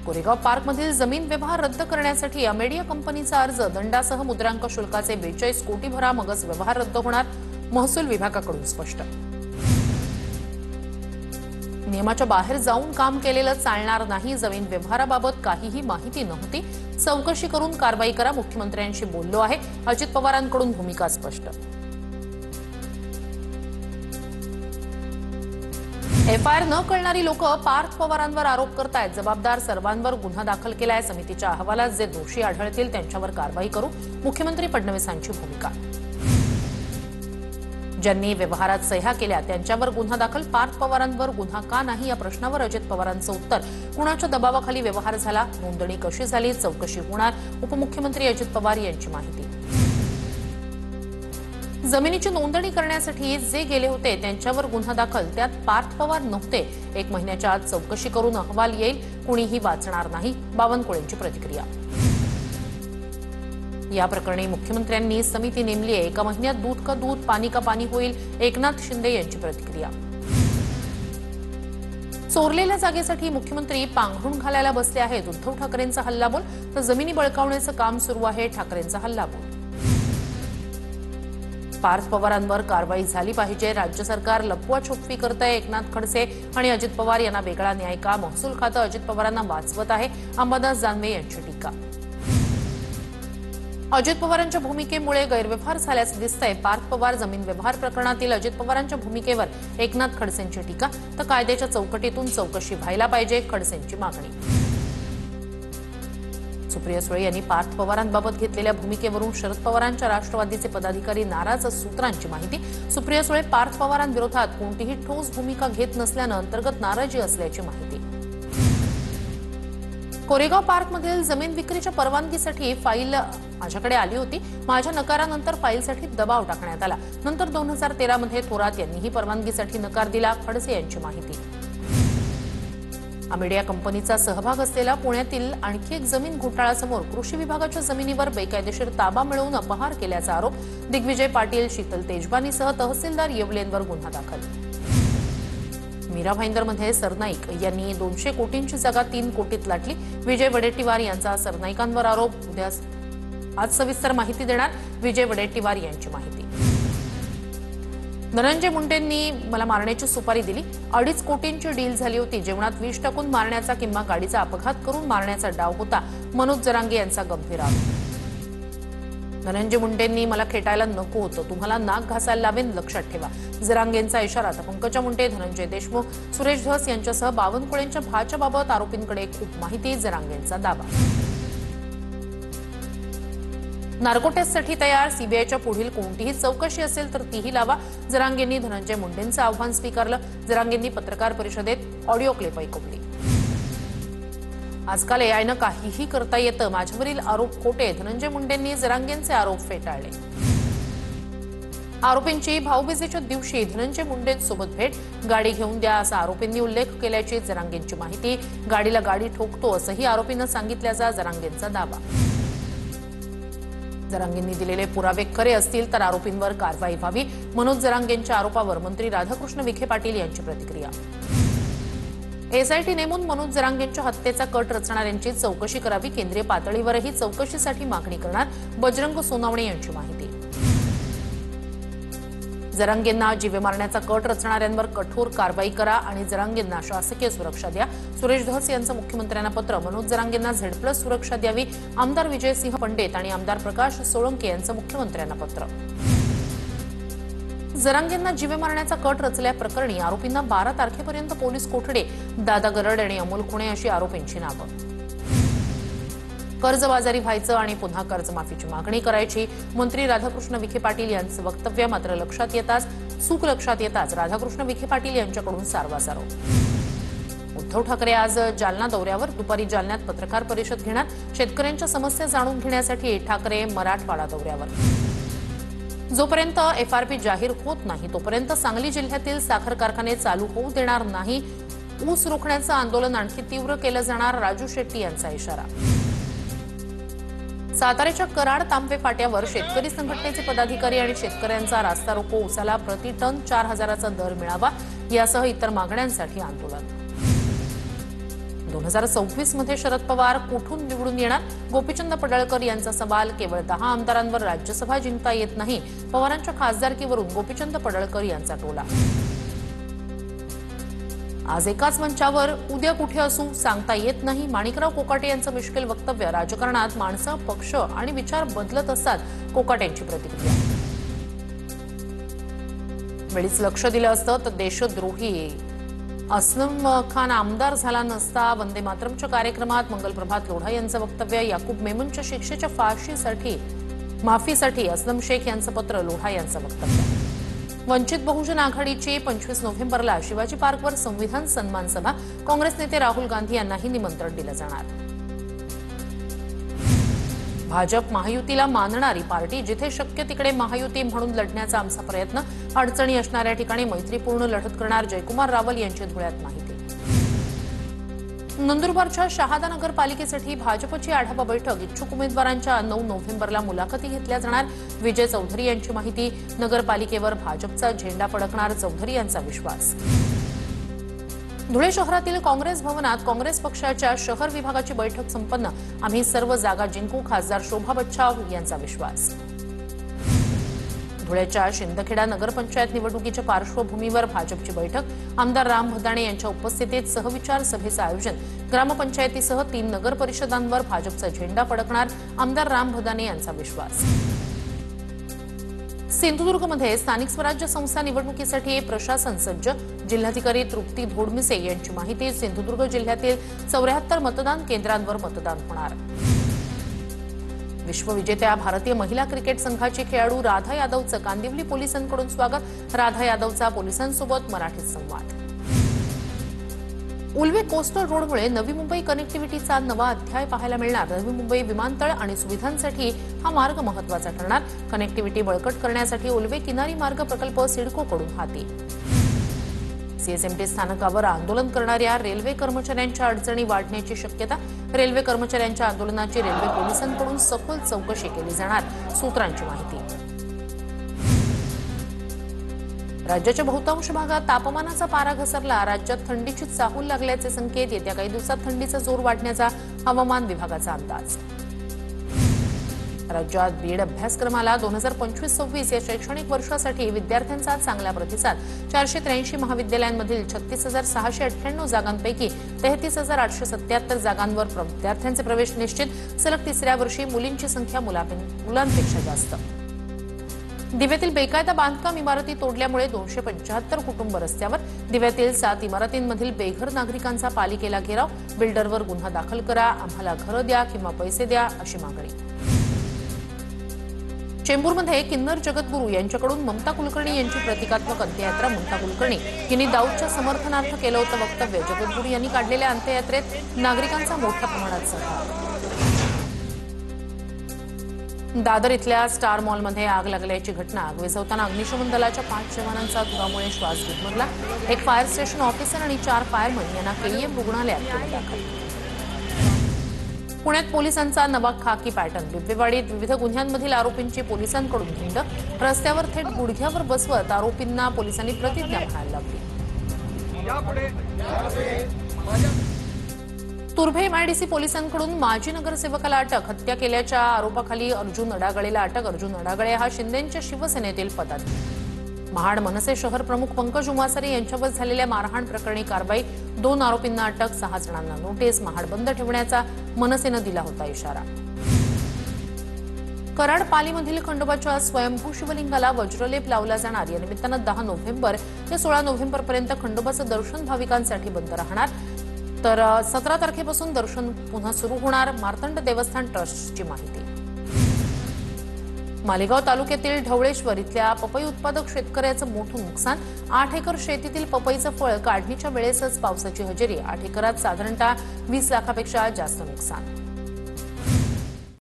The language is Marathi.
कोरेगाव पार्कमधील जमीन व्यवहार रद्द करण्यासाठी अमेडिया कंपनीचा अर्ज, दंडासह मुद्रांक शुल्काचे 42 कोटी भरा, मगच व्यवहार रद्द होणार, महसूल विभागाकडून स्पष्ट. नियमाच्या बाहेर जाऊन काम केलेलं चालणार नाही, जमीन व्यवहाराबाबत काहीही माहिती नव्हती, चौकशी करून कारवाई करा, मुख्यमंत्र्यांशी बोललो आहे, अजित पवारांकडून भूमिका स्पष्ट. एफआयआर न करणारी लोक पार्थ पवारांवर आरोप करतायत, जबाबदार सर्वांवर गुन्हा दाखल केलाय, समितीच्या अहवालात जे दोषी आढळतील त्यांच्यावर कारवाई करू, मुख्यमंत्री फडणवीसांची भूमिका. ज्यांनी व्यवहारात सह्या केल्या त्यांच्यावर गुन्हा दाखल, पार्थ पवारांवर गुन्हा का नाही या प्रश्नावर अजित पवारांचं उत्तर, कुणाच्या दबावाखाली व्यवहार झाला, नोंदणी कशी झाली, चौकशी होणार, उपमुख्यमंत्री अजित पवार यांची माहिती. जमिनीची नोंदणी करण्यासाठी जे गेले होते त्यांच्यावर गुन्हा दाखल, त्यात पार्थ पवार नव्हते, 1 महिन्याच्या आत चौकशी करून अहवाल येईल, कुणीही वाचणार नाही, बावनकुळेंची प्रतिक्रिया. या प्रकरणी मुख्यमंत्र्यांनी समिती नेमली आहे, 1 महिन्यात दूध का दूध, पाणी का पाणी होईल, एकनाथ शिंदे यांची प्रतिक्रिया. चोरलेल्या जागेसाठी मुख्यमंत्री पांघरुण घालायला बसले आहेत, उद्धव ठाकरेंचा हल्लाबोल, तर जमिनी बळकावण्याचं काम सुरू आहे, ठाकरेंचा हल्लाबोल. पार्थ पवारांवर कारवाई झाली पाहिजे, राज्य सरकार लपवाछुपवी करतंय, एकनाथ खडसे आणि अजित पवार यांना वेगळा न्याय का, महसूल खातं अजित पवारांना वाचवत आहे, अंबादास दानवे यांची टीका. अजित पवारांच्या भूमिकेमुळे गैरव्यवहार झाल्याचं दिसतंय, पार्थ पवार जमीन व्यवहार प्रकरणातील अजित पवारांच्या भूमिकेवर एकनाथ खडसेंची टीका, तर कायद्याच्या चौकटीतून चौकशी व्हायला पाहिजे, खडसेंची मागणी. सुप्रिया सुळे यांनी पार्थ पवारांबाबत घेतलेल्या भूमिकेवरून शरद पवारांच्या राष्ट्रवादीचे पदाधिकारी नाराज, सूत्रांची माहिती. सुप्रिया सुळे पार्थ पवारांविरोधात कोणतीही ठोस भूमिका घेत नसल्यानं अंतर्गत नाराजी असल्याची माहिती. कोरेगाव पार्कमधील जमीन विक्रीच्या परवानगीसाठी फाईल माझ्याकडे आली होती, माझ्या नकारानंतर फाईलसाठी दबाव टाकण्यात आला, नंतर 2013 मध्ये थोरात यांनीही परवानगीसाठी नकार दिला, खडसे यांची माहिती. अमेडिया कंपनीचा सहभाग असलेला पुण्यातील आणखी एक जमीन घोटाळ्यासमोर, कृषी विभागाच्या जमिनीवर बेकायदेशीर ताबा मिळवून अपहार केल्याचा आरोप, दिग्विजय पाटील, शीतल तेजबानीसह तहसीलदार येवलेंवर गुन्हा दाखल. मीरा भाईंदरमध्ये सरनाईक यांनी 200 कोटींची जागा 3 कोटीत लाटली, विजय वडेट्टीवार यांचा सरनाईकांवर आरोप. आज सविस्तर माहिती देणार विजय वडेट्टीवार यांची माहिती. धनंजय मुंडेंनी मला मारण्याची सुपारी दिली, 2.5 कोटींची डील झाली होती, जेवणात विष टाकून मारण्याचा किंवा गाडीचा अपघात करून मारण्याचा डाव होता, मनोज जरांगे यांचा गंभीर आरोप. धनंजय मुंडेंनी मला खेटायला नको होतं, तुम्हाला नाक घासायला लावेन, लक्षात ठेवा, जरांगेंचा इशारा. पंकजा मुंडे, धनंजय देशमुख, सुरेश धस यांच्यासह बावनकुळेंच्या भाच्या बाबत आरोपींकडे खूप माहिती, जरांगेंचा दावा. नार्को टेस्टसाठी तयार, सीबीआयच्या पुढील कोणतीही चौकशी असेल तर तीही लावा, जरांगेंनी धनंजय मुंडेंचं आव्हान स्वीकारलं. जरांगेंनी पत्रकार परिषदेत ऑडिओ क्लिप ऐकवली. आजकाल एआयनं काहीही करता येतं, माझ्यावरील आरोप खोटे, धनंजय मुंडेंनी जरांगेंचे आरोप फेटाळले. आरोपींची भाऊबीजेच्या दिवशी धनंजय मुंडेंसोबत भेट, गाडी घेऊन द्या असा आरोपींनी उल्लेख केल्याची जरांगेंची माहिती. गाडीला गाडी ठोकतो असंही आरोपींना सांगितल्याचा जरांगेंचा दावा. जरांगेंनी दिलेले पुरावे खरे असतील तर आरोपींवर कारवाई व्हावी, मनोज जरांगेंच्या आरोपावर मंत्री राधाकृष्ण विखे पाटील यांची प्रतिक्रिया. एसआयटी नेमून मनोज जरांगेंच्या हत्येचा कट रचणाऱ्यांची चौकशी करावी, केंद्रीय पातळीवरही चौकशीसाठी मागणी करणार, बजरंग सोनावणे यांची माहिती. जरांगेंना जीवे मारण्याचा कट रचणाऱ्यांवर कठोर कारवाई करा आणि जरांगेंना शासकीय सुरक्षा द्या, सुरेश धस यांचं मुख्यमंत्र्यांना पत्र. मनोज जरांगेंना Z+ सुरक्षा द्यावी, आमदार विजयसिंह पंडित आणि आमदार प्रकाश सोळंके यांचं मुख्यमंत्र्यांना पत्र. जरांगेंना जीवे मारण्याचा कट रचल्याप्रकरणी आरोपींना 12 तारखेपर्यंत पोलीस कोठडी, दादा गरड आणि अमोल खुणे अशी आरोपींची नावं. कर्जबाजारी व्हायचं आणि पुन्हा कर्जमाफीची मागणी करायची, मंत्री राधाकृष्ण विखे पाटील यांचं वक्तव्य. मात्र चूक लक्षात येताच राधाकृष्ण विखे पाटील यांच्याकडून सारवासारव. उद्धव ठाकरे आज जालना दौऱ्यावर, दुपारी जालन्यात पत्रकार परिषद घेणार, शेतकऱ्यांच्या समस्या जाणून घेण्यासाठी ठाकरे मराठवाडा दौऱ्यावर. जोपर्यंत एफआरपी जाहीर होत नाही तोपर्यंत सांगली जिल्ह्यातील साखर कारखाने चालू होऊ देणार नाही, ऊस रोखण्याचं आंदोलन आणखी तीव्र केलं जाणार, राजू शेट्टी यांचा इशारा. साताऱ्याच्या कराड तांबे फाट्यावर शेतकरी संघटनेचे पदाधिकारी आणि शेतकऱ्यांचा रास्ता रोको, ऊसाला प्रति टन 4,000चा दर मिळावा यासह इतर मागण्यांसाठी आंदोलन. 2026 मध्ये शरद पवार कुठून निवडून येणार? गोपीचंद पडळकर यांचा सवाल. केवळ 10 आमदारांवर राज्यसभा जिंकता येत नाही. पवारांच्या खासदारकीवरून गोपीचंद पडळकर यांचा टोला. आज एकाच मंचावर उद्या कुठे असू सांगता येत नाही. माणिकराव कोकाटे यांचं मिश्किल वक्तव्य. राजकारणात माणसं, पक्ष आणि विचार बदलत असतात. कोकाटेंची प्रतिक्रिया. वेळीच लक्ष दिलं असतं तर देशद्रोही असलम खान आमदार झाला नसता. वंदे मातरमच्या कार्यक्रमात मंगलप्रभात लोढा यांचं वक्तव्य. याकूब मेमनच्या शिक्षेच्या माफीसाठी असलम शेख यांचं पत्र. लोढा यांचं वक्तव्य. वंचित बहुजन आघाडीची 25 नोव्हेंबरला शिवाजी पार्कवर संविधान सन्मान सभा. काँग्रेस नेते राहुल गांधी यांनाही निमंत्रण दिलं जाणार. भाजप महायुतीला मानणारी पार्टी. जिथे शक्य तिकडे महायुती म्हणून लढण्याचा आमचा प्रयत्न. अडचणी असणाऱ्या ठिकाणी मैत्रीपूर्ण लढत करणार. जयकुमार रावल यांची धुळ्यात माहिती. नंदुरबारच्या शहादा नगरपालिकेसाठी भाजपची आढावा बैठक. इच्छुक उमेदवारांच्या 9 नोव्हेंबरला मुलाखती घेतल्या जाणार. विजय चौधरी यांची माहिती. नगरपालिकेवर भाजपचा झेंडा फडकणार. चौधरी यांचा विश्वास. धुळे शहरातील काँग्रेस भवनात काँग्रेस पक्षाच्या शहर विभागाची बैठक संपन्न. आम्ही सर्व जागा जिंकू. खासदार शोभा बच्छाव यांचा विश्वास. धुळ्याच्या शिंदखेडा नगरपंचायत निवडणुकीच्या पार्श्वभूमीवर भाजपची बैठक. आमदार राम भदाणे यांच्या उपस्थितीत सहविचार सभेचं आयोजन. ग्रामपंचायतीसह 3 नगर परिषदांवर भाजपचा झेंडा फडकणार. आमदार राम भदाणे यांचा विश्वास. सिंधुदुर्गमध्ये स्थानिक स्वराज्य संस्था निवडणुकीसाठी प्रशासन सज्ज. जिल्हाधिकारी तृप्ती धोडमिसे यांची माहिती. सिंधुदुर्ग जिल्ह्यातील 74 मतदान केंद्रांवर मतदान होणार. विश्वविजेत्या भारतीय महिला क्रिकेट संघाची खेळाडू राधा यादवचं कांदिवली पोलिसांकडून स्वागत. राधा यादवचा पोलिसांसोबत मराठीत संवाद. उल्वे कोस्टल रोडमुळे नवी मुंबई कनेक्टिव्हिटीचा नवा अध्याय पाहायला मिळणार. नवी मुंबई विमानतळ आणि सुविधांसाठी हा मार्ग महत्वाचा ठरणार. कनेक्टिव्हिटी बळकट करण्यासाठी उल्वे किनारी मार्ग प्रकल्प सिडकोकडून हाती. सीएसएमटी स्थानकावर आंदोलन करणाऱ्या रेल्वे कर्मचाऱ्यांच्या अडचणी वाढण्याची शक्यता. रेल्वे कर्मचाऱ्यांच्या आंदोलनाची रेल्वे पोलिसांकडून सखोल चौकशी केली जाणार. सूत्रांची माहिती. राज्याच्या बहुतांश भागात तापमानाचा पारा घसरला. राज्यात थंडीची चाहूल लागल्याचे संकेत. येत्या काही दिवसात थंडीचा जोर वाढण्याचा हवामान विभागाचा अंदाज. राज्यात बीएड अभ्यासक्रमाला 2025-26 या शैक्षणिक वर्षासाठी विद्यार्थ्यांचा चांगला प्रतिसाद. 483 महाविद्यालयांमधील 36,698 जागांपैकी 33,877 जागांवर विद्यार्थ्यांचे प्रवेश निश्चित. सलग 3ऱ्या वर्षी मुलींची संख्या मुलांपेक्षा जास्त. दिव्यातील बेकायदा बांधकाम इमारती तोडल्यामुळे 275 कुटुंब रस्त्यावर. दिव्यातील 7 इमारतींमधील बेघर नागरिकांचा पालिकेला घेराव. बिल्डरवर गुन्हा दाखल करा. आम्हाला घरं द्या किंवा पैसे द्या अशी मागणी. चेंबूरमध्ये किन्नर जगद्गुरू यांच्याकडून ममता कुलकर्णी यांची प्रतिकात्मक अंत्ययात्रा. ममता कुलकर्णी यांनी दाऊदच्या समर्थनार्थ केलं होतं वक्तव्य. जगद्गुरू यांनी काढलेल्या अंत्ययात्रेत नागरिकांचा मोठ्या प्रमाणात सहभाग. दादर इथल्या स्टार मॉलमध्ये आग लागल्याची घटना. आग विझवताना अग्निशमन दलाच्या 5 जवानांचा धुरामुळे श्वास गुदमरला. एक फायर स्टेशन ऑफिसर आणि 4 फायरमन यांना केईएम रुग्णालयात केलं दाखल. पुण्यात पोलिसांचा नवा खाकी पॅटर्न. बिबवेवाडीत विविध गुन्ह्यांमधील आरोपींची पोलिसांकडून धिंड. रस्त्यावर थेट गुडघ्यावर बसवत आरोपींना पोलिसांनी प्रतिज्ञा म्हणायला लावली. तुर्भे एमआयडीसी पोलिसांकडून माजी नगरसेवकाला अटक. हत्या केल्याच्या आरोपाखाली अर्जुन अडागळेला अटक. अर्जुन अडागळे हा शिंदेंच्या शिवसेनेतील पदाधिकारी. महाड मनसे शहर प्रमुख पंकज उमासरे यांच्यावर झालेल्या मारहाण प्रकरणी कारवाई. 2 आरोपींना अटक. 6 जणांना नोटीस. महाड बंद ठेवण्याचा मनसेनं दिला होता इशारा. कराड पालीमधील खंडोबाच्या स्वयंभू शिवलिंगाला वज्रलेप लावला जाणार. या निमित्तानं 10 नोव्हेंबर ते 16 नोव्हेंबरपर्यंत खंडोबाचं दर्शन भाविकांसाठी बंद राहणार. तर 17 तारखेपासून दर्शन पुन्हा सुरू होणार. मार्तंड देवस्थान ट्रस्टची माहिती. मालेगाव तालुक्यातील ढवळेश्वर इथल्या पपई उत्पादक शेतकऱ्याचं मोठं नुकसान. 8 एकर शेतीतील पपईचं फळ काढणीच्या वेळेसच पावसाची हजेरी. 8 एकरात साधारणतः 20 लाखापेक्षा जास्त नुकसान.